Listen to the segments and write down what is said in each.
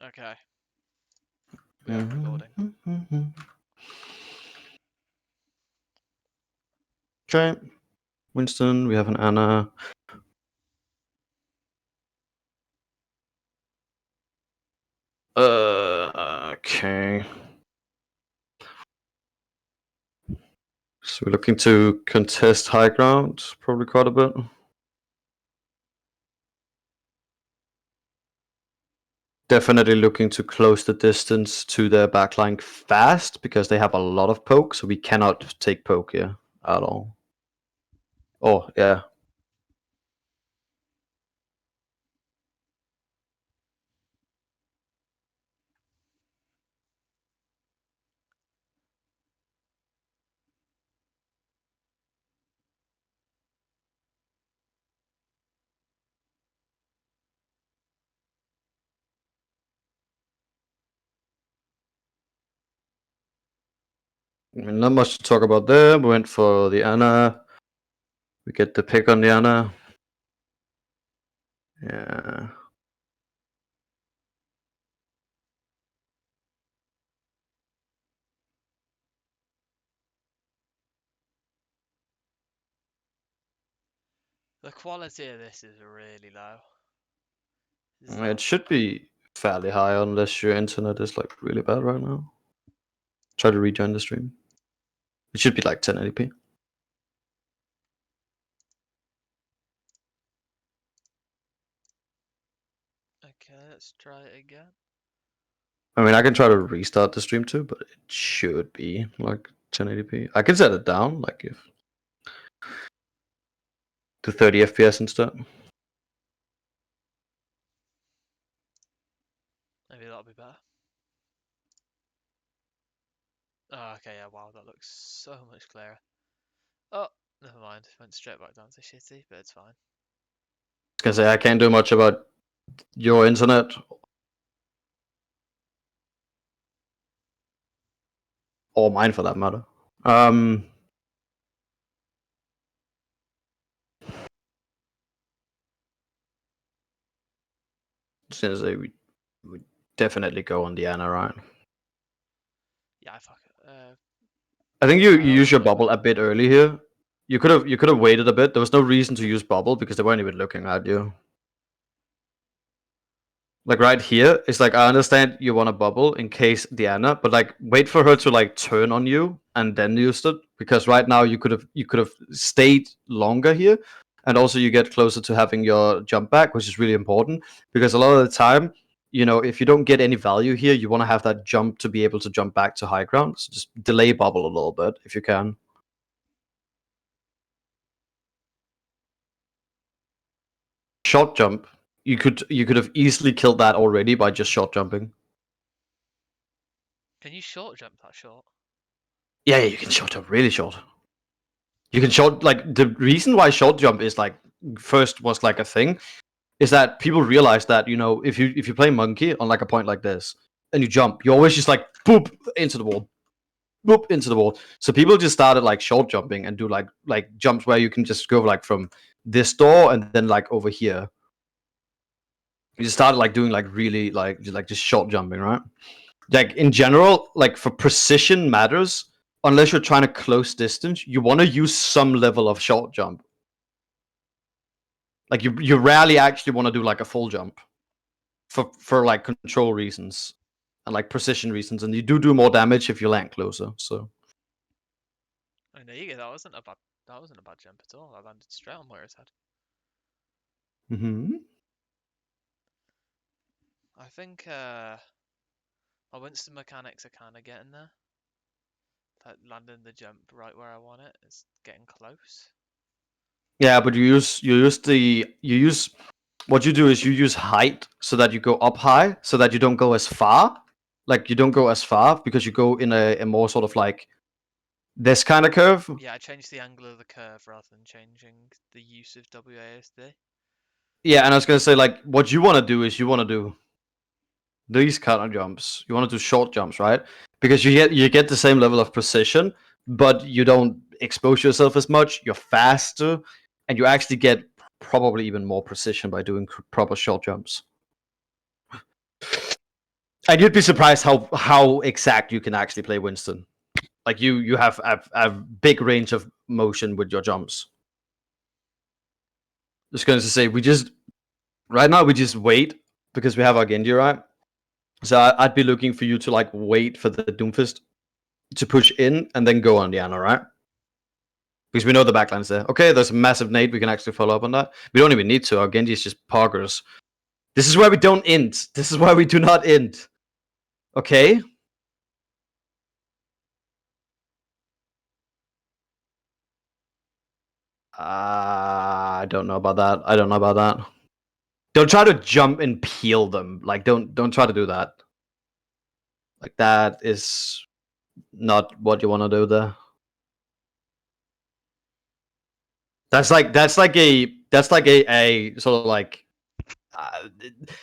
Okay. We are recording. Okay. Winston, we have an Anna. Okay. So we're looking to contest high ground, probably quite a bit. Definitely looking to close the distance to their backline fast because they have a lot of poke, so we cannot take poke here at all. Oh, yeah. Not much to talk about there. We went for the Anna. We get the pick on the Anna. Yeah. The quality of this is really low. It should be fairly high unless your internet is like really bad right now. Try to rejoin the stream. It should be like 1080p. Okay, let's try it again. I mean, I can try to restart the stream too, but it should be like 1080p. I can set it down, like if to 30 FPS instead. Maybe that'll be better. Oh, okay, yeah, wow, that looks so much clearer. Oh, never mind. Went straight back down to shitty, but it's fine. I was gonna say I can't do much about your internet or mine for that matter. Since they would definitely go on the Anna, right? Yeah, fuck it. I think you use your bubble a bit early here. You could have waited a bit. There was no reason to use bubble because they weren't even looking at you. Like right here, it's like I understand you want a bubble in case Diana, but like wait for her to like turn on you and then use it because right now you could have stayed longer here, and also you get closer to having your jump back, which is really important because a lot of the time, you know, if you don't get any value here, you want to have that jump to be able to jump back to high ground. So just delay bubble a little bit if you can. Short jump. You could have easily killed that already by just short jumping. Can you short jump that short? Yeah, you can short jump really short. You can short like the reason why short jump is like first was like a thing is that people realize that, you know, if you play monkey on like a point like this and you jump, you always just like boop into the wall. Boop into the wall. So people just started like short jumping and do like jumps where you can just go like from this door and then like over here. You just started like doing like really like just short jumping, right? Like in general, like for precision matters, unless you're trying to close distance, you want to use some level of short jump. Like you rarely actually want to do like a full jump for like control reasons and like precision reasons, and you do more damage if you land closer. So Oh, there you go. That wasn't a bad jump at all. I landed straight on where his head. I think my Winston mechanics are kind of getting there. Like landing the jump right where I want it. It's getting close. yeah, but you use what you do is you use height so that you go up high, so that you don't go as far. Like you don't go as far because you go in a more sort of like this kind of curve. Yeah, I changed the angle of the curve rather than changing the use of WASD. Yeah, and I was gonna say like what you want to do is you want to do these kind of jumps. You want to do short jumps, right? Because you get the same level of precision, but you don't expose yourself as much. You're faster, and you actually get probably even more precision by doing proper short jumps. And you'd be surprised how exact you can actually play Winston. Like you have a big range of motion with your jumps. Just going to say we just right now we just wait because we have our Genji, right? So I'd be looking for you to like wait for the Doomfist to push in and then go on the Ana, right? Because we know the backline's there. Okay, there's a massive nade. We can actually follow up on that. We don't even need to. Our Genji is just poggers. This is where we don't end. This is why we do not end. Okay? I don't know about that. I don't know about that. Don't try to jump and peel them. Like don't try to do that. Like that is not what you want to do there. That's like a sort of like uh,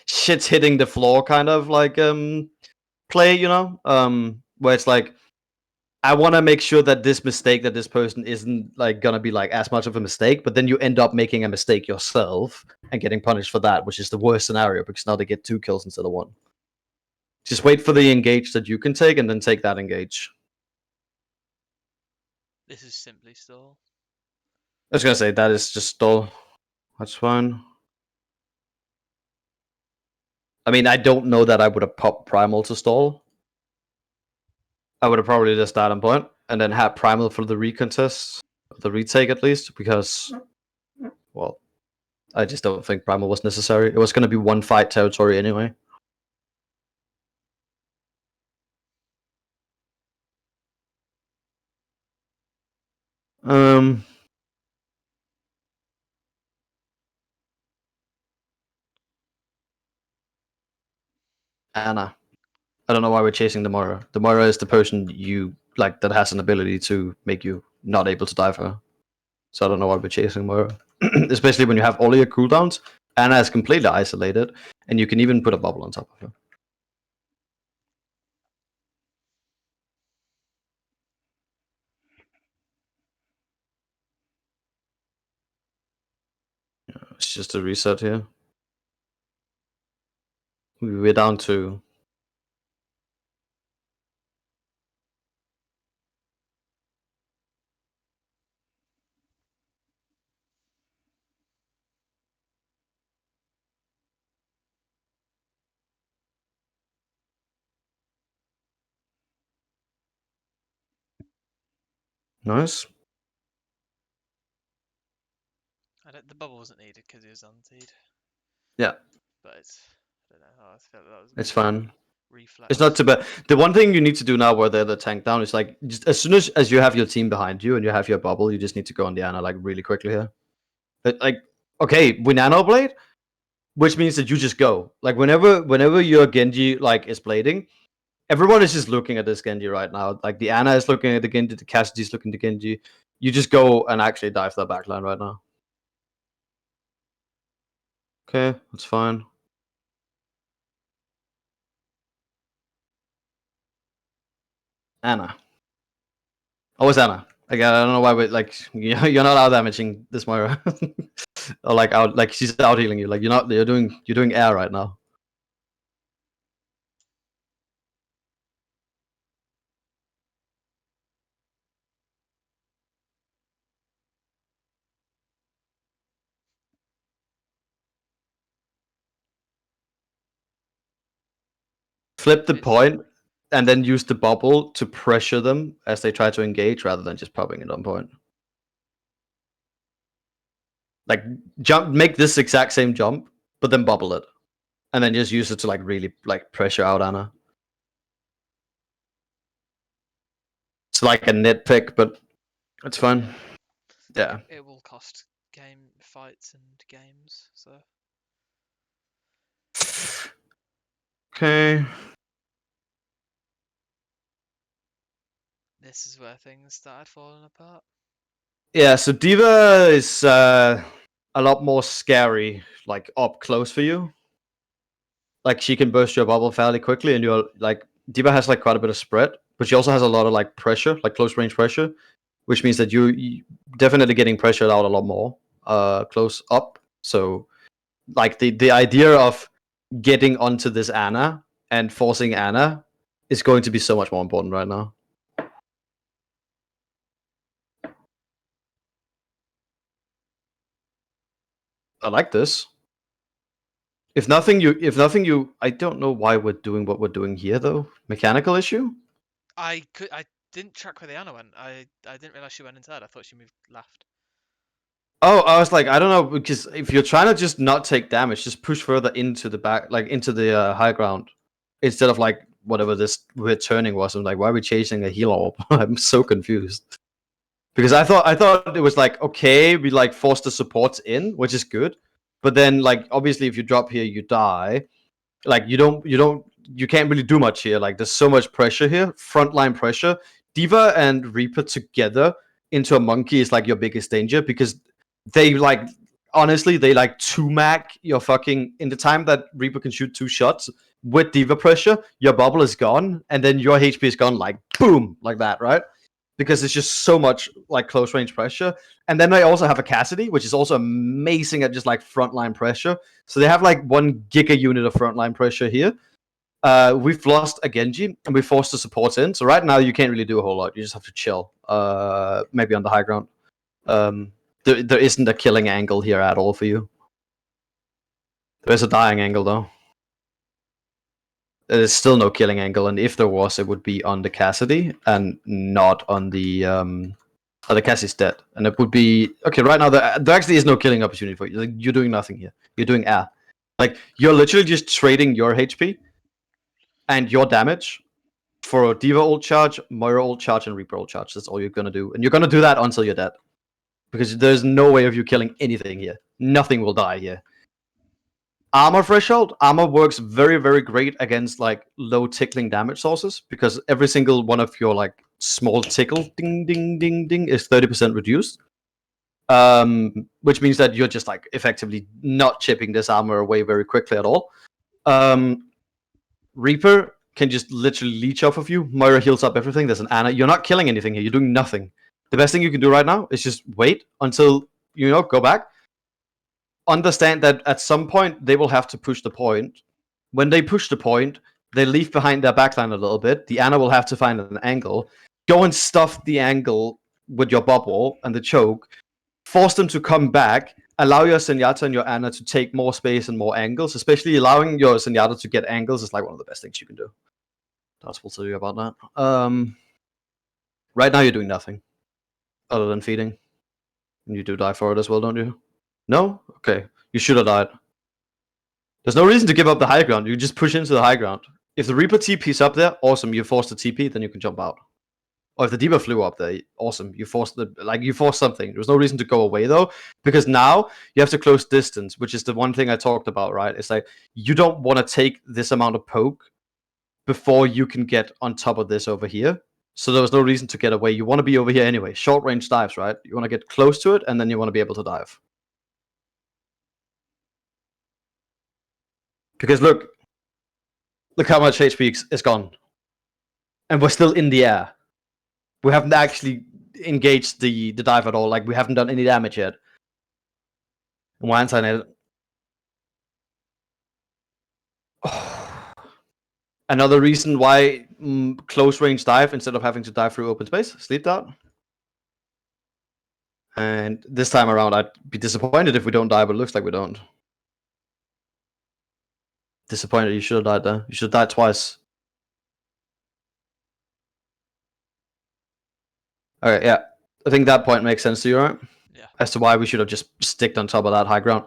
shit's hitting the floor kind of like play, you know? Where it's like I want to make sure that this mistake that this person isn't like gonna be like as much of a mistake, but then you end up making a mistake yourself and getting punished for that, which is the worst scenario because now they get 2 kills instead of 1. Just wait for the engage that you can take and then take that engage. This is simply stall. I was gonna say that is just stall. That's fine. I mean, I don't know that I would have popped primal to stall. I would have probably just died on point and then had primal for the recontest, the retake at least, because well, I just don't think primal was necessary. It was gonna be one fight territory anyway. Um, Anna. I don't know why we're chasing the Moira. The Moira is the person you like that has an ability to make you not able to die for her. So I don't know why we're chasing Moira. Especially when you have all of your cooldowns. Anna is completely isolated, and you can even put a bubble on top of her. It's just a reset here. We're down to nice. The bubble wasn't needed because he was antied. Yeah, But it's, I don't know. I felt that was a it's bit of a fine. reflex. It's not too bad. The one thing you need to do now where they're the tank down is like just as soon as you have your team behind you and you have your bubble, you just need to go on the Ana like really quickly here. Like okay, we nano blade, which means that you just go. Like whenever your Genji like is blading, everyone is just looking at this Genji right now. Like the Ana is looking at the Genji, the Cassidy's looking at the Genji. You just go and actually dive that backline right now. Okay, that's fine. Ana. Always Ana. Like I don't know why we like you're not out damaging this Moira. Or like out like she's out healing you. Like you're doing air right now. Flip the It's point and then use the bubble to pressure them as they try to engage rather than just popping it on point. Like jump make this exact same jump, but then bubble it. And then just use it to like really like pressure out Ana. It's like a nitpick, but it's fine. Yeah. it will cost game fights and games. So Okay. this is where things started falling apart. Yeah, so Diva is a lot more scary, like up close for you. Like she can burst your bubble fairly quickly, and you're like Diva has like quite a bit of spread, but she also has a lot of like pressure, like close range pressure, which means that you definitely getting pressured out a lot more close up. So like the idea of getting onto this Ana and forcing Anna is going to be so much more important right now. I like this. If nothing, you. I don't know why we're doing what we're doing here, though. Mechanical issue. I didn't track where the Anna went. I didn't realize she went inside. I thought she moved left. Oh, I was like, I don't know, because if you're trying to just not take damage, just push further into the back, like into the high ground, instead of like whatever this weird turning was. I'm like, why are we chasing a heal orb? I'm so confused. Because I thought it was like, okay, we like force the supports in, which is good, but then like obviously if you drop here, you die. Like you can't really do much here. Like there's so much pressure here, frontline pressure. Diva and Reaper together into a monkey is like your biggest danger, because they like honestly they like 2 mac your fucking in the time that Reaper can shoot 2 shots with Diva pressure, your bubble is gone, and then your HP is gone like boom, like that, right? Because it's just so much like close range pressure. And then they also have a Cassidy, which is also amazing at just like frontline pressure. So they have like 1 giga unit of frontline pressure here. We've lost a Genji and we forced the supports in. So right now you can't really do a whole lot. You just have to chill. Maybe on the high ground. There isn't a killing angle here at all for you. There's a dying angle though. There's still no killing angle, and if there was, it would be on the Cassidy and not on the the Cassie's dead, and it would be okay. Right now, there actually is no killing opportunity for you. Like, you're doing nothing here. You're doing air. Like you're literally just trading your HP and your damage for Diva ult charge, Moira ult charge, and Reaper ult charge. That's all you're gonna do, and you're gonna do that until you're dead, because there's no way of you killing anything here. Nothing will die here. Armor threshold. Armor works very, very great against like low tickling damage sources, because every single one of your like small tickle ding ding ding ding is 30% reduced. Which means that you're just like effectively not chipping this armor away very quickly at all. Reaper can just literally leech off of you. Moira heals up everything. There's an Ana. You're not killing anything here. You're doing nothing. The best thing you can do right now is just wait until go back. Understand that at some point they will have to push the point. When they push the point, they leave behind their backline a little bit. The Ana will have to find an angle. Go and stuff the angle with your bubble and the choke. Force them to come back. Allow your Zenyatta and your Ana to take more space and more angles. Especially allowing your Zenyatta to get angles is like one of the best things you can do. That's what to do about that. Right now you're doing nothing other than feeding. And you do die for it as well, don't you? No? Okay. You should have died. There's no reason to give up the high ground. You just push into the high ground. If the Reaper TP's up there, awesome. You force the TP, then you can jump out. Or if the Diva flew up there, awesome. You forced something. There's no reason to go away though, because now you have to close distance, which is the one thing I talked about, right? It's like you don't want to take this amount of poke before you can get on top of this over here. So there was no reason to get away. You want to be over here anyway. Short range dives, right? You want to get close to it, and then you want to be able to dive. Because look how much HP is gone. And we're still in the air. We haven't actually engaged the dive at all. Like, we haven't done any damage yet. And we're anti-nated. Oh. Another reason why close range dive instead of having to dive through open space. Sleep dart. And this time around, I'd be disappointed if we don't die, but it looks like we don't. Disappointed. You should have died there. You should have died twice. Alright, yeah. I think that point makes sense to you, right? Yeah. As to why we should have just sticked on top of that high ground.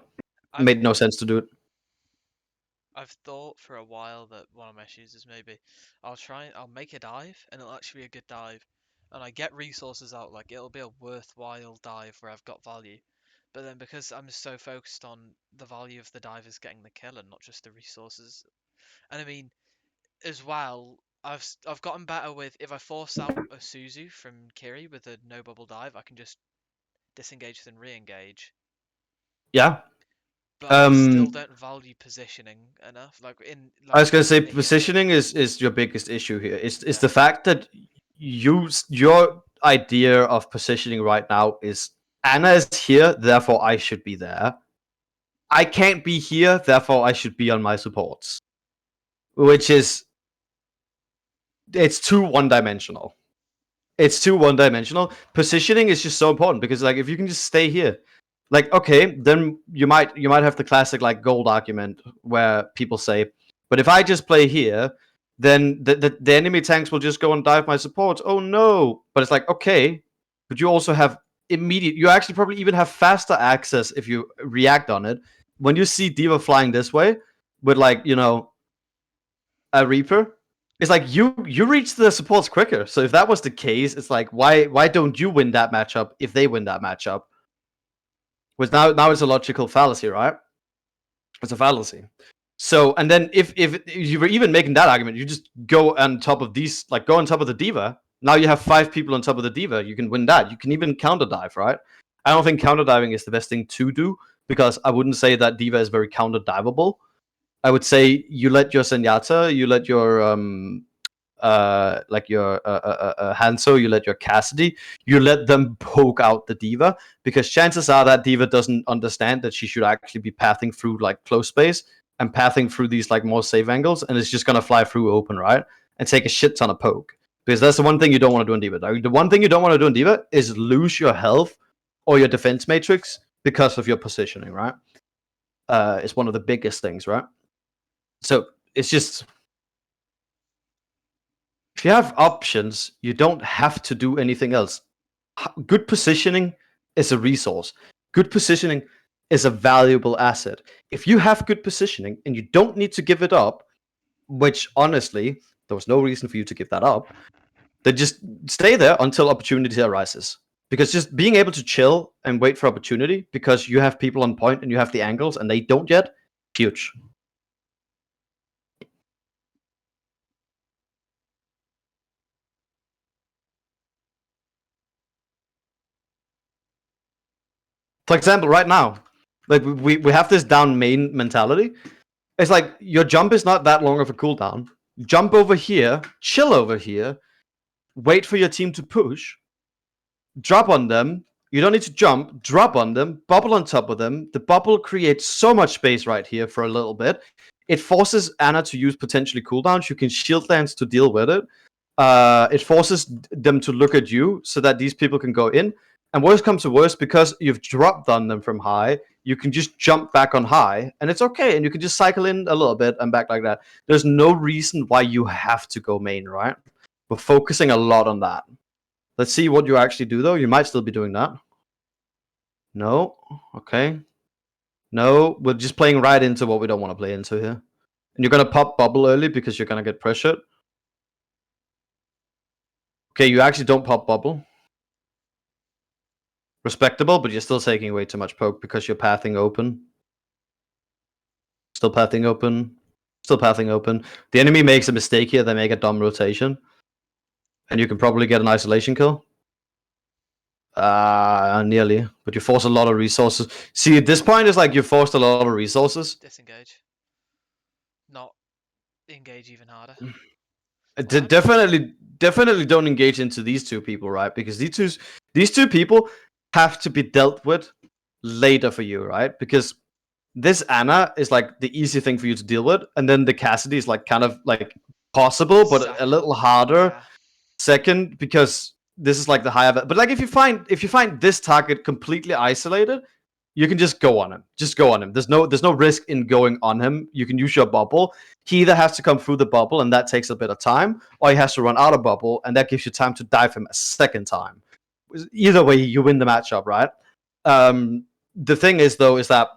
Made no sense to do it. I've thought for a while that one of my issues is maybe I'll make a dive and it'll actually be a good dive, and I get resources out, like it'll be a worthwhile dive where I've got value. But then because I'm so focused on the value of the dive is getting the kill and not just the resources, and I mean as well, I've gotten better with if I force out a Suzu from Kiri with a no bubble dive, I can just disengage then re-engage. Yeah. But I still don't value positioning enough. I was gonna say in the heat wave. positioning is your biggest issue here. It's the fact that your idea of positioning right now is Ana is here, therefore I should be there. I can't be here, therefore I should be on my supports. which is it's too one-dimensional. It's too one-dimensional. Positioning is just so important because like if you can just stay here, like okay, then you might have the classic like gold argument where people say, but if I just play here, then the enemy tanks will just go and dive my supports. Oh no! But it's like okay, but you also have immediate. You actually probably even have faster access if you react on it. When you see D.Va flying this way with like a Reaper, it's like you reach the supports quicker. So if that was the case, it's like why don't you win that matchup if they win that matchup? Which now it's a logical fallacy, right? It's a fallacy. So and then if you were even making that argument, you just go on top of these, like go on top of the D.Va. Now you have 5 people on top of the D.Va. You can win that. You can even counter dive, right? I don't think counter diving is the best thing to do because I wouldn't say that D.Va is very counter diveable. I would say you let your Zenyatta, you let your like your Hanzo, you let your Cassidy, you let them poke out the D.Va because chances are that D.Va doesn't understand that she should actually be pathing through like close space and pathing through these like more safe angles, and it's just gonna fly through open, right? And take a shit ton of poke because that's the one thing you don't want to do in D.Va. The one thing you don't want to do in D.Va is lose your health or your defense matrix because of your positioning, right? It's one of the biggest things, right? So it's just if you have options, you don't have to do anything else. Good positioning is a resource. Good positioning is a valuable asset. If you have good positioning and you don't need to give it up, which honestly, there was no reason for you to give that up, then just stay there until opportunity arises. Because just being able to chill and wait for opportunity because you have people on point and you have the angles and they don't yet, huge. For example, right now, like we have this down main mentality. It's like your jump is not that long of a cooldown. Jump over here, chill over here, wait for your team to push, drop on them. You don't need to jump, drop on them, bubble on top of them. The bubble creates so much space right here for a little bit. It forces Anna to use potentially cooldowns. You can shield dance to deal with it. It forces them to look at you so that these people can go in. And worst comes to worst, because you've dropped on them from high, you can just jump back on high, and it's okay. And you can just cycle in a little bit and back like that. There's no reason why you have to go main, right? We're focusing a lot on that. Let's see what you actually do, though. You might still be doing that. No. Okay. No, we're just playing right into what we don't want to play into here. And you're going to pop bubble early because you're going to get pressured. Okay, you actually don't pop bubble. Respectable, but you're still taking away too much poke because you're pathing open. Still pathing open. Still pathing open. The enemy makes a mistake here. They make a dumb rotation. And you can probably get an isolation kill. Nearly. But you force a lot of resources. See, at this point, it's like you forced a lot of resources. Disengage. Not engage even harder. Definitely don't engage into these two people, right? Because these two people have to be dealt with later for you, right? Because this Anna is like the easy thing for you to deal with, and then the Cassidy is like kind of like possible, but a little harder. Yeah. Second, because this is like the higher. But like if you find this target completely isolated, you can just go on him. Just go on him. There's no risk in going on him. You can use your bubble. He either has to come through the bubble, and that takes a bit of time, or he has to run out of bubble, and that gives you time to dive him a second time. Either way, you win the matchup, right? The thing is, though, is that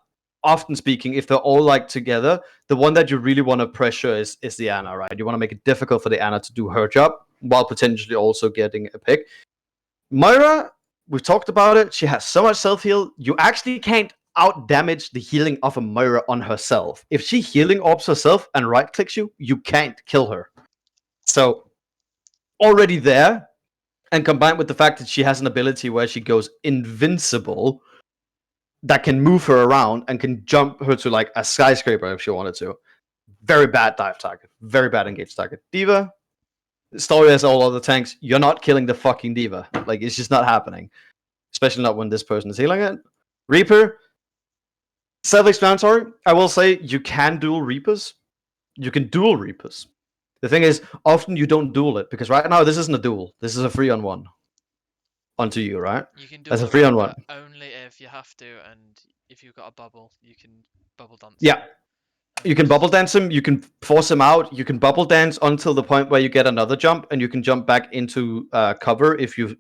often speaking, if they're all like together, the one that you really want to pressure is the Anna, right? You want to make it difficult for the Anna to do her job while potentially also getting a pick. Moira, we've talked about it. She has so much self heal. You actually can't out damage the healing of a Moira on herself. If she healing orbs herself and right clicks you, you can't kill her. So already there, and combined with the fact that she has an ability where she goes invincible, that can move her around and can jump her to like a skyscraper if she wanted to. Very bad dive target. Very bad engage target. D.Va, story as all other tanks, you're not killing the fucking D.Va. Like, it's just not happening. Especially not when this person is healing it. Reaper, self-explanatory. I will say you can duel Reapers. you can duel Reapers. The thing is, often you don't duel it because right now this isn't a duel. This is a 3-on-1 onto you, right? You can That's duel a a 3-on-1. Reaper only if you have to, and if you've got a bubble, you can bubble dance Yeah, him you and can bubble just dance him. You can force him out. You can bubble dance until the point where you get another jump, and you can jump back into cover if you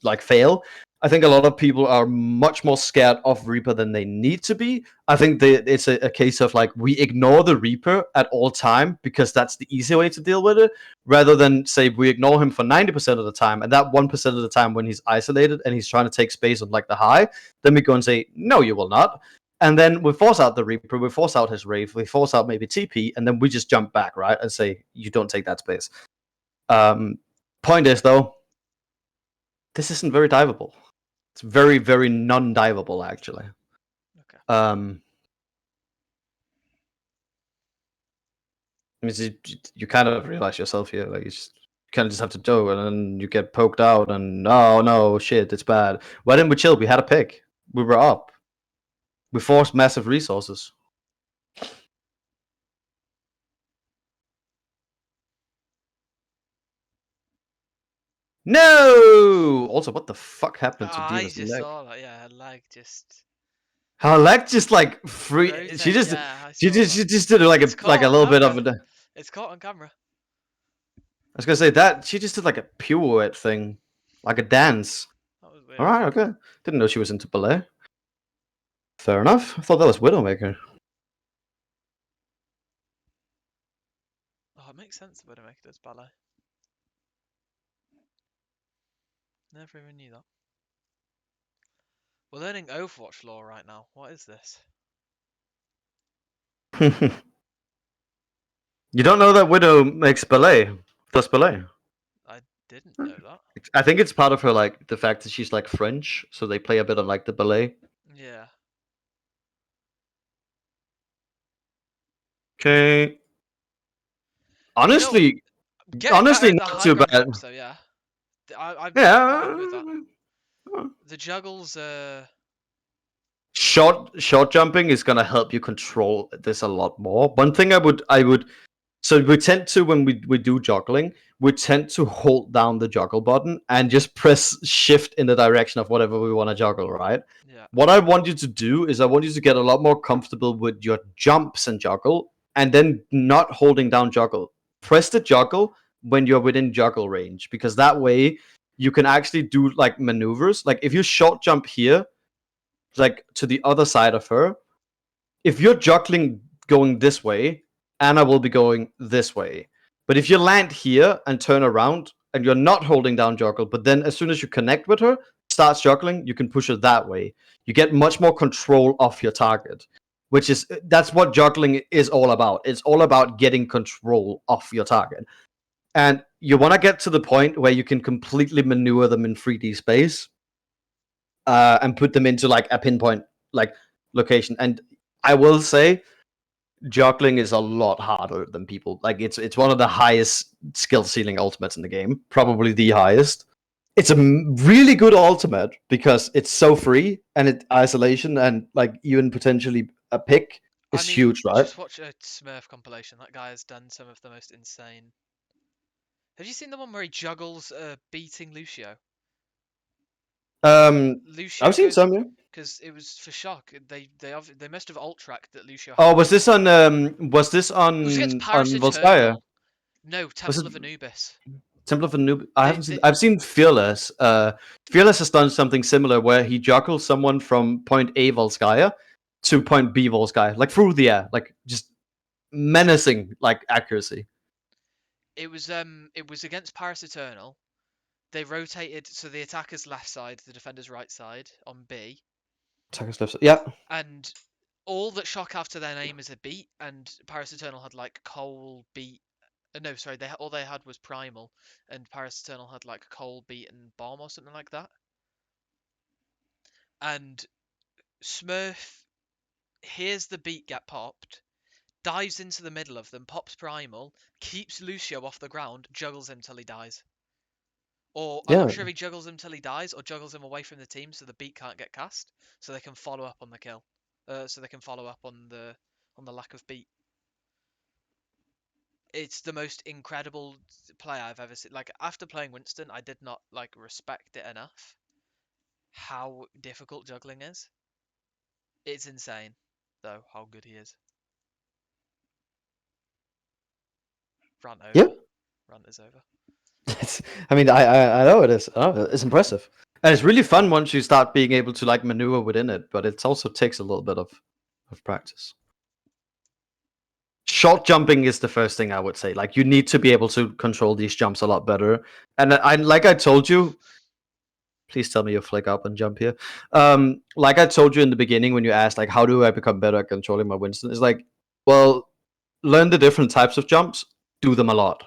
like fail. I think a lot of people are much more scared of Reaper than they need to be. I think it's a case of like we ignore the Reaper at all time because that's the easy way to deal with it, rather than say we ignore him for 90% of the time, and that 1% of the time when he's isolated and he's trying to take space on like the high, then we go and say no, you will not. And then we force out the Reaper, we force out his Wraith, we force out maybe TP, and then we just jump back, right? And say, you don't take that space. Um, Point is, though, this isn't very diveable. It's very, very non diveable, actually. okay. I mean, you kind of realize yourself here, like, you kind of just have to do, and then you get poked out, and oh no, shit, it's bad. Why didn't we chill? We had a pick. We were up. We forced massive resources. No! Also, what the fuck happened to I Diva's just leg? saw that. Yeah, her leg just Her leg just like free. She rotate. just Yeah, I she saw just that. she just did like It's like caught a on little bit of camera. a. I It's caught on camera. was gonna say that she just did like a pirouette thing, like a dance. That was All weird. right, okay. Didn't know she was into ballet. Fair enough. I thought that was Widowmaker. Oh, it makes sense the Widowmaker does ballet. Never even knew that. We're learning Overwatch lore right now. What is this? You don't know that Widow makes ballet? Does ballet? I didn't know that. I think it's part of her like the fact that she's like French, so they play a bit on like the ballet. Yeah. Okay. You know, Honestly, getting better honestly, at the not high too ground bad. jumps though. Yeah. I'm quite happy with that. Yeah. The juggles. Short jumping is gonna help you control this a lot more. One thing I would so we tend to when we do juggling, we tend to hold down the juggle button and just press shift in the direction of whatever we want to juggle, right? Yeah. What I want you to do is I want you to get a lot more comfortable with your jumps and juggle and then not holding down juggle. Press the juggle when you're within juggle range because that way you can actually do like maneuvers. Like if you short jump here, like to the other side of her, if you're juggling going this way, Anna will be going this way. But if you land here and turn around and you're not holding down juggle, but then as soon as you connect with her, starts juggling, you can push her that way. You get much more control of your target, which is that's what juggling is all about. It's all about getting control of your target. And you want to get to the point where you can completely maneuver them in 3D space and put them into like a pinpoint like location. And I will say juggling is a lot harder than people like. It's one of the highest skill ceiling ultimates in the game, probably the highest. It's a really good ultimate because it's so free and it isolation and like even potentially a pick I is mean, huge, right? just watch a Smurf compilation. That guy has done some of the most insane. Have you seen the one where he juggles beating Lucio? Um, Lucio I've seen goes some. Yeah. because it was for shock. They must have ult tracked that Lucio Oh, had. was this It was against on Paris Volskaya? Eternal. No, Was it Temple of Anubis. Temple of Anub? I They, haven't seen. they I've seen Fearless. Fearless has done something similar where he juggles someone from point A Volskaya to point B Volskaya, like through the air, like just menacing, like accuracy. it was against Paris Eternal. They rotated so the attacker's left side, the defender's right side on B, Attackers left. Yeah, and all that Shock have to their name is a beat, and Paris Eternal had like Coal, beat. No, sorry, all they had was Primal, and Paris Eternal had like Coal, beat, and Bomb or something like that. And Smurf hears the beat get popped, dives into the middle of them, pops Primal, keeps Lucio off the ground, juggles him till he dies. Or I'm not yeah. sure if he juggles him till he dies or juggles him away from the team so the beat can't get cast, so they can follow up on the kill. So they can follow up on the lack of beat. It's the most incredible play I've ever seen. Like after playing Winston, I did not like respect it enough. How difficult juggling is. It's insane, though, how good he is. Rant over. Yep. Rant is over. I mean, I know it is. I know it's impressive, and it's really fun once you start being able to like maneuver within it. But it also takes a little bit of practice. Short jumping is the first thing I would say. Like you need to be able to control these jumps a lot better. And I like I told you, please tell me you flick up and jump here. Like I told you in the beginning when you asked like how do I become better at controlling my Winston, it's like, well, learn the different types of jumps, do them a lot.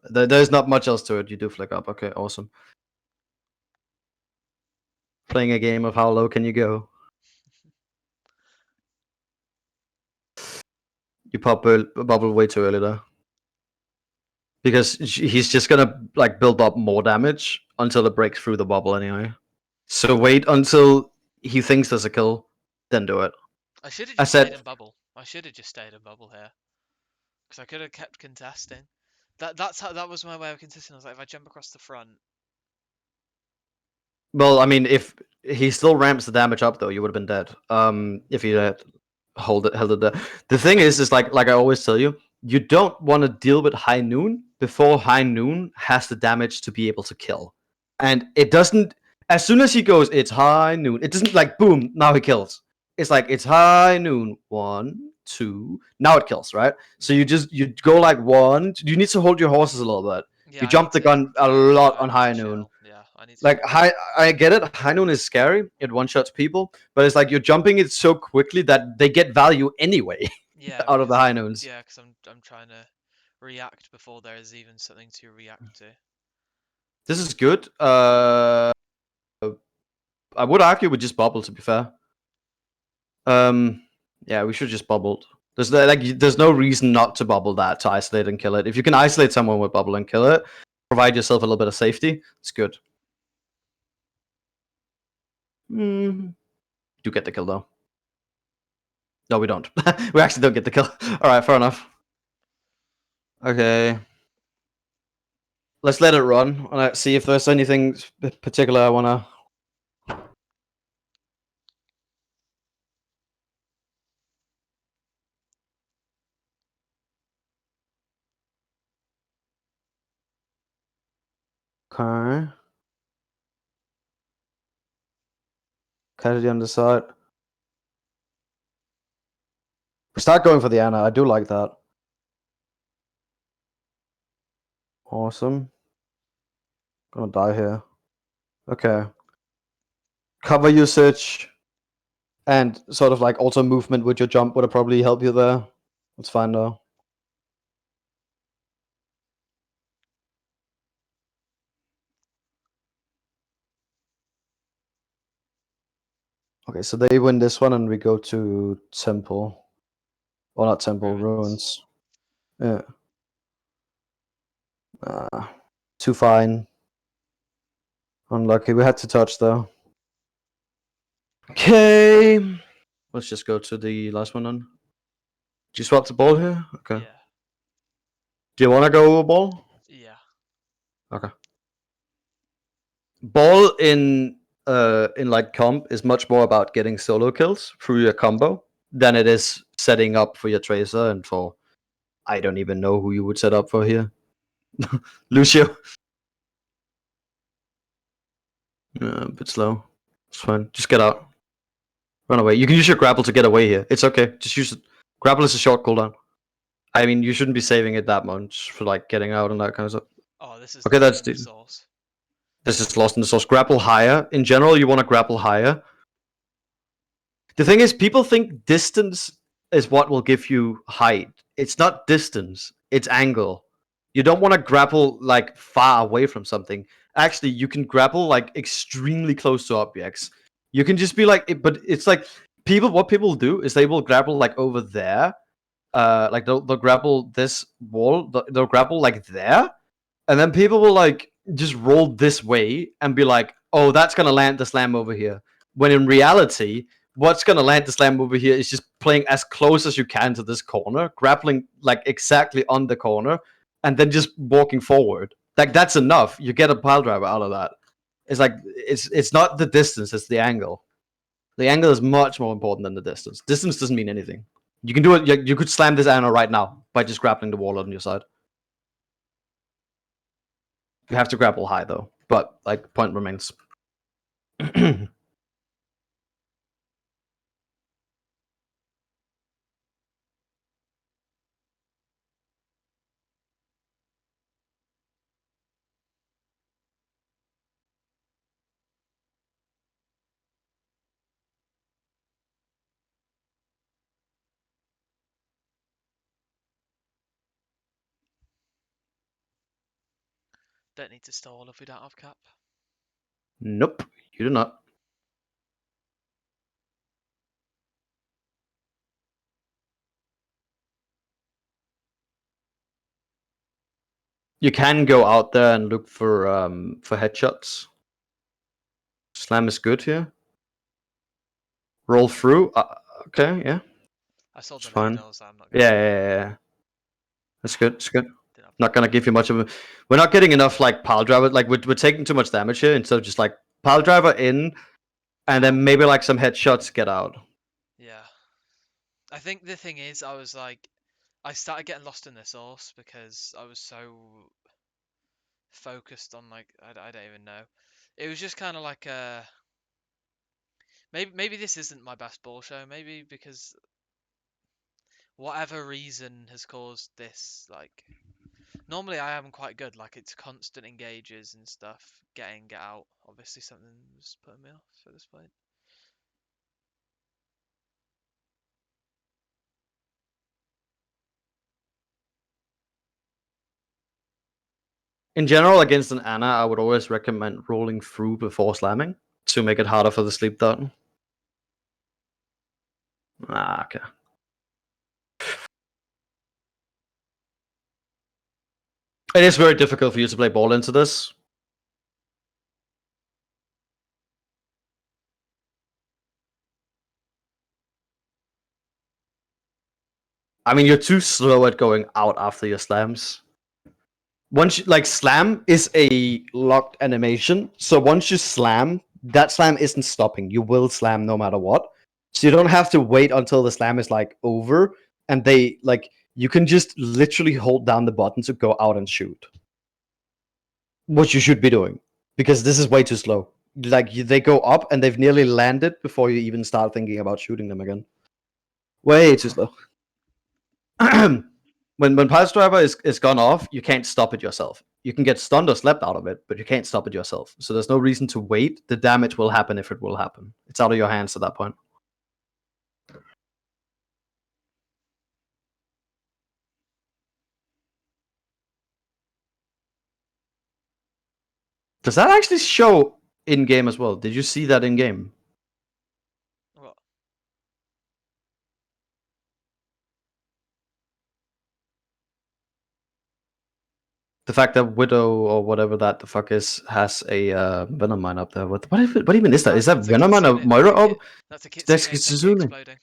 There's not much else to it. You do flick up. Okay, awesome. Playing a game of how low can you go. You pop bubble way too early there. Because he's just gonna like build up more damage until it breaks through the bubble anyway. So wait until he thinks there's a kill, then do it. I should have I just stayed said, in bubble. I should have just stayed in bubble here. Because I could have kept contesting. That was my way of contesting. I was like, if I jump across the front. well, I mean, if he still ramps the damage up though, you would have been dead. If you had held it there. The thing is like I always tell you, you don't want to deal with high noon before high noon has the damage to be able to kill, and it doesn't. As soon as he goes, it's high noon. It doesn't like boom. Now he kills. It's like it's high noon. 1, 2. Now it kills, right? So you go like 1. You need to hold your horses a little bit. Yeah, You I need jump the to. gun a I need to lot on learn to high noon. chill. Yeah, I need to Like learn. I get it. High noon is scary. It one shots people, but it's like you're jumping it so quickly that they get value anyway Yeah, out of the because high noons. yeah, because I'm trying to react before there is even something to react to. This is good. I would argue with just bubble. To be fair, um, yeah, we should just bubble. There's no reason not to bubble that to isolate and kill it. If you can isolate someone with bubble and kill it, provide yourself a little bit of safety. It's good. Do get the kill though. No, we don't. We actually don't get the kill. All right, fair enough. Okay. Let's let it run and let's see if there's anything particular I want to. Okay. Carry the underside. We start going for the Anna. I do like that. Awesome. Gonna die here. Okay. Cover usage and sort of like also movement with your jump would have probably help you there. That's fine though. Okay, so they win this one and we go to Temple. Well, not Temple, Ruins. Yeah. Too fine. Unlucky. We had to touch though. Okay. Let's just go to the last one then. Do you swap the ball here? Okay. Yeah. Do you want to go ball? Yeah. Okay. Ball in like comp is much more about getting solo kills through your combo than it is setting up for your tracer and for I don't even know who you would set up for here. Lucio. A bit slow. It's fine. Just get out. Run away. You can use your grapple to get away here. It's okay. Just use it. Grapple is a short cooldown. I mean, you shouldn't be saving it that much for like getting out and that kind of stuff. Oh, this is Okay, lost that's in the the. source. This is lost in the source. Grapple higher. In general, you want to grapple higher. The thing is, people think distance is what will give you height. It's not distance, it's angle. You don't want to grapple like far away from something. Actually, you can grapple like extremely close to objects. You can just be like, but it's like what people do is they will grapple like over there. Like they'll grapple this wall, they'll grapple like there, and then people will like just roll this way and be like, oh, that's gonna land the slam over here. When in reality, what's gonna land the slam over here is just playing as close as you can to this corner, grappling like exactly on the corner, and then just walking forward. Like that's enough. You get a pile driver out of that. It's like it's not the distance, it's the angle. The angle is much more important than the distance. Distance doesn't mean anything. You can do it. You could slam this anno right now by just grappling the wall on your side. You have to grapple high though, but like point remains. Don't need to stall if we don't have cap. Nope, you do not. You can go out there and look for headshots. Slam is good here. Roll through. Okay, yeah, I saw it's the fine. needle, so I'm not gonna Yeah, do it. yeah, yeah, yeah. That's good. It's good. Didn't have Not cap. gonna give you much of a. We're not getting enough like pile driver. Like we're taking too much damage here instead of just like pile driver in, and then maybe like some headshots get out. Yeah. I think the thing is, I was like, I started getting lost in the source because I was so focused on like I don't even know. It was just kind of like maybe this isn't my best ball show. Maybe because whatever reason has caused this. Like normally I am quite good. Like it's constant engages and stuff. Get out. Obviously something was putting me off at this point. In general, against an Anna, I would always recommend rolling through before slamming to make it harder for the sleep dart. Ah, okay. It is very difficult for you to play ball into this. I mean, you're too slow at going out after your slams. Once you, like slam is a locked animation, so once you slam, that slam isn't stopping. You will slam no matter what. So you don't have to wait until the slam is like over, and they like you can just literally hold down the button to go out and shoot. What you should be doing, because this is way too slow. Like they go up and they've nearly landed before you even start thinking about shooting them again. Way too slow. when Pulse Driver is gone off, you can't stop it yourself. You can get stunned or slept out of it, but you can't stop it yourself. So there's no reason to wait. The damage will happen if it will happen. It's out of your hands at that point. Does that actually show in game as well? Did you see that in game? What? The fact that Widow or whatever that the fuck is has a Venom mine up there. What even is that? Is that That's a Venom mine or kitsune. Moira orb? That's a That's kitsune ticket Kitsune. exploding.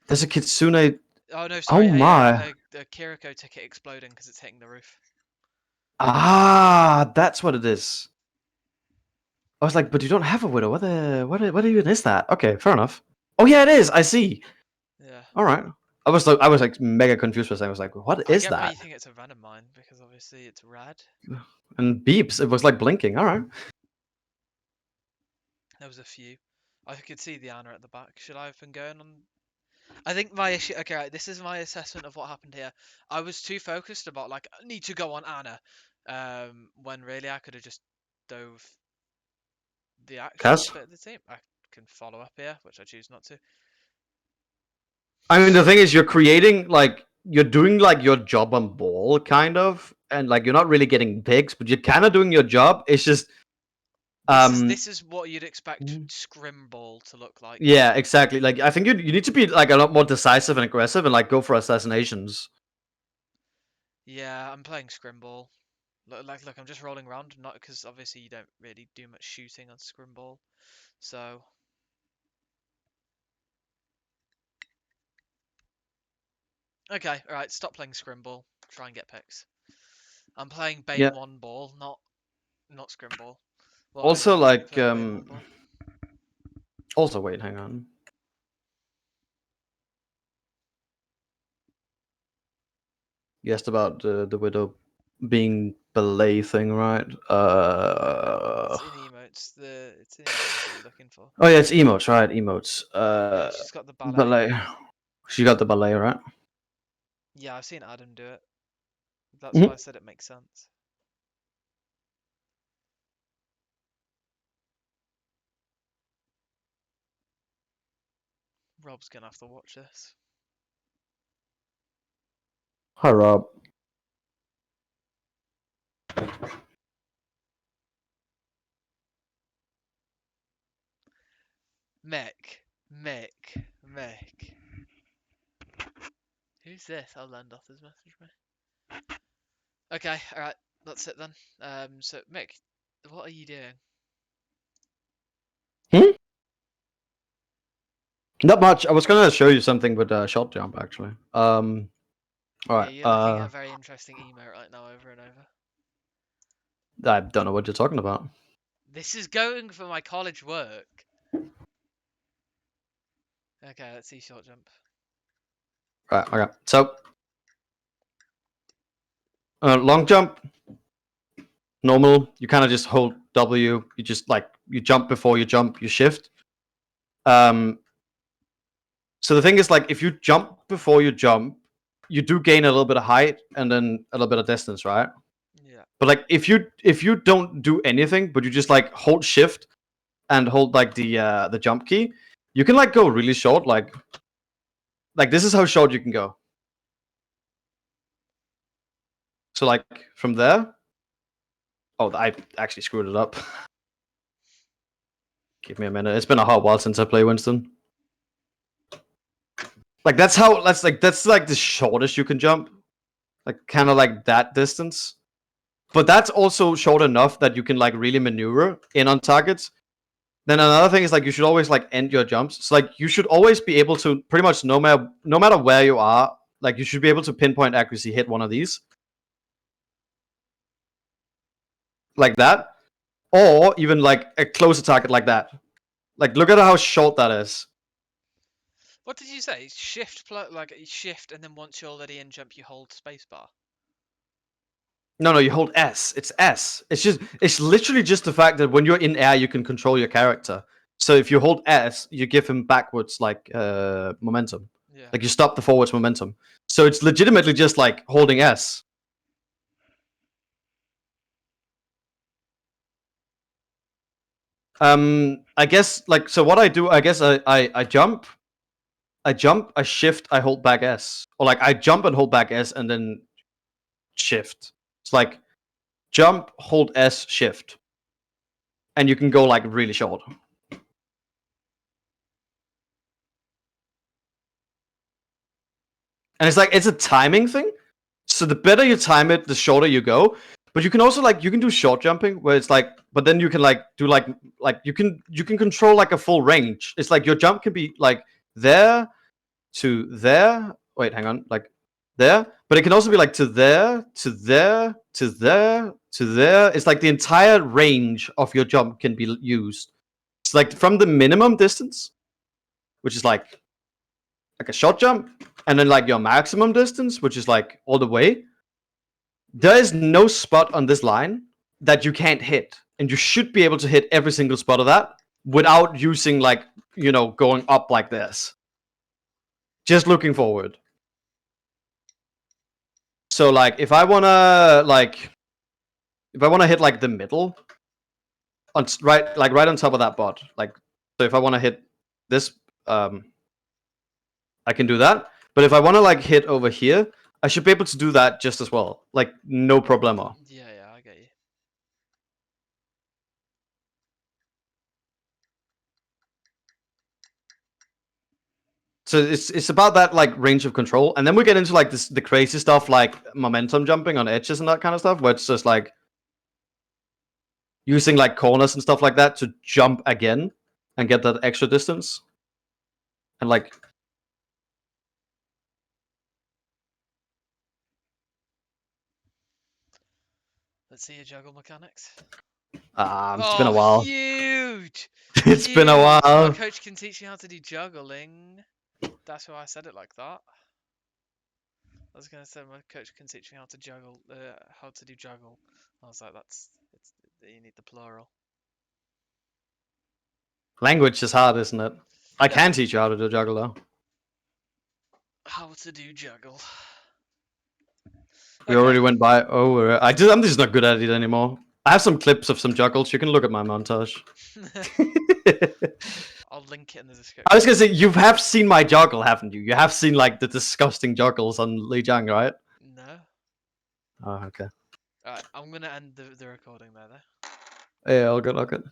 There's a Kitsune. Oh no, Oh sorry. my. A Kiriko ticket exploding because it's hitting the roof. Ah, that's what it is. I was like, but you don't have a widow. What even is that? Okay, fair enough. Oh yeah, it is. I see. Yeah. All right. I was like mega confused for a second. I was like, what I is get why that? you think it's a venom mine because obviously it's rad. And beeps. It was like blinking. All right. There was a few. I could see the Anna at the back. Should I have been going on? I think my issue. Okay, right, this is my assessment of what happened here. I was too focused about like I need to go on Anna, when really I could have just dove the actual Cass. bit of the team. I can follow up here, which I choose not to. I mean, the thing is, you're creating like you're doing like your job on ball, kind of, and like you're not really getting picks, but you're kind of doing your job. It's just um This is what you'd expect Scrim Ball to look like. yeah, exactly. Like I think you need to be like a lot more decisive and aggressive and like go for assassinations. Yeah, I'm playing Scrim Ball. Look, I'm just rolling around, not because obviously you don't really do much shooting on Scrim Ball. So Okay, alright, stop playing Scrimble. Try and get picks. I'm playing Bane Yeah. 1 ball, not Scrimble. Well, only Also, if you like, play Bane 1 ball. also wait, hang on. You asked about the widow being ballet thing, right? It's in emotes. It's in emotes that you're looking for. Oh yeah, it's emotes, right? Emotes. Yeah, she's got the ballet. Ballet. She got the ballet, right? Yeah, I've seen Adam do it. That's why I Mhm. said it makes sense. Rob's gonna have to watch this. Hi, Rob. Mick. Mick. Mick. Who's this? I'll land off his message me. Okay, alright, that's it then. So Mick, what are you doing? Hmm? Not much. I was gonna show you something with short jump, actually. All Yeah, right. you're looking at a very interesting emote right now over and over. I don't know what you're talking about. This is going for my college work. Okay, let's see short jump. Right. Okay. So, long jump, normal. You kind of just hold W. You just like you jump before you jump. You shift. Um. So the thing is, like, if you jump before you jump, you do gain a little bit of height and then a little bit of distance, right? Yeah. But like, if you don't do anything, but you just like hold shift and hold like the jump key, you can like go really short. Like this is how short you can go. So like from there. Oh, I actually screwed it up. Give me a minute. It's been a hot while since I play Winston. Like that's like the shortest you can jump. Like kind of like that distance. But that's also short enough that you can like really maneuver in on targets. Then another thing is like you should always like end your jumps. So like you should always be able to pretty much no matter where you are, like you should be able to pinpoint accuracy hit one of these. Like that. Or even like a closer target like that. Like look at how short that is. What did you say? Shift, like shift, and then once you're already in jump, you hold spacebar. No, you hold S. It's S. It's literally just the fact that when you're in air, you can control your character. So if you hold S, you give him backwards like momentum. Yeah. Like you stop the forwards momentum. So it's legitimately just like holding S. I guess like so what I do, I guess I jump, I shift, I hold back S. Or like I jump and hold back S and then shift. It's like jump, hold S, shift. And you can go like really short. And it's like it's a timing thing. So the better you time it, the shorter you go. But you can also like you can do short jumping where it's like, but then you can like do like you can control like a full range. It's like your jump can be like there to there. Wait, hang on, like there. But it can also be like to there, to there, to there, to there. It's like the entire range of your jump can be used. It's like from the minimum distance, which is like a short jump, and then like your maximum distance, which is like all the way. There is no spot on this line that you can't hit, and you should be able to hit every single spot of that without using like going up like this. Just looking forward. So like if I wanna hit like the middle on right on top of that bot, like so if I wanna hit this, I can do that. But if I wanna like hit over here, I should be able to do that just as well. Like no problemo. Yeah, yeah, I get you. So it's about that like range of control, and then we get into like the crazy stuff like momentum jumping on edges and that kind of stuff, where it's just like using like corners and stuff like that to jump again and get that extra distance. And like Let's see your juggle mechanics. It's been a Oh, while. huge! It's been a Huge! My while. coach can teach you how to do juggling. That's why I said it like that. I was gonna say my coach can teach me how to juggle, how to do juggle. I was like, you need the plural. Language is hard, isn't it? I Yeah. can teach you how to do juggle though. How to do juggle. We Okay. already went by over it. I'm just not good at it anymore. I have some clips of some juggles. You can look at my montage. I'll link it in the I was description. gonna say you have seen my juggle, haven't you? You have seen like the disgusting juggles on Li Jiang, right? No. Oh, okay. Alright, I'm gonna end the recording there though. Yeah, all good, all good.